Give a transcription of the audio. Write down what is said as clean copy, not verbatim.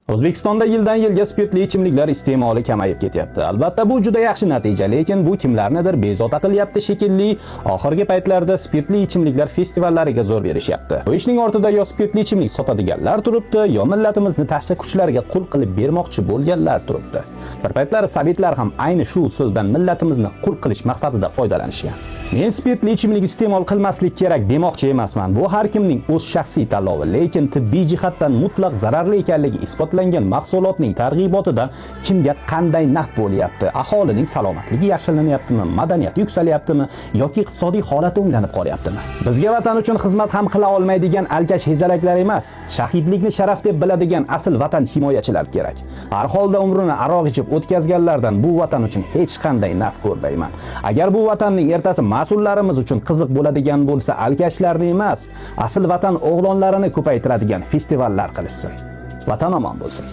O'zbekistonda yildan-yilga spirtli ichimliklar iste'moli kamayib ketyapti. Albatta bu juda yaxshi natija, lekin bu kimlarnidir bezovta qilyapti shekilli. Oxirgi paytlarda spirtli ichimliklar festivallariga zo'r berishyapti. Bu ishning ortida yo spirtli ichimlik sotadiganlar turibdi, yo millatimizni tashqi kuchlarga qul qilib bermoqchi bo'lganlar turibdi. Bir paytlar sovetlar ham ayni shu usuldan millatimizni qul qilish maqsadida foydalanishgan. Men spirtli ichimlik iste'mol qilmaslik kerak demoqchi emasman. Bu har kimning o'z shaxsiy tanlovi, lekin tibbiy jihatdan mutlaq zararli ekanligi isbotlangan mahsulotning targ'ibotidan kimga qanday naf bo'lyapti? Aholining salomatligi yaxshilanyaptimi, madaniyati yuksalyaptimi yoki iqtisodiy holati o'nglanib qolyaptimi? Bizga vatan uchun xizmat ham qila olmaydigan alkash hezalaklar emas, shahidlikni sharaf deb biladigan asl vatan himoyachilar kerak. Har holda umrini aroq ichib o'tkazganlardan bu vatan uchun hech qanday naf ko'rmayman. Agar bu vatanning ertasi mas'ullarimiz uchun qiziq bo'ladigan bo'lsa, alkashlarni emas, asl vatan o'g'lonlarini ko'paytiradigan festivallar qilishsin. Vatan omon bo'lsin.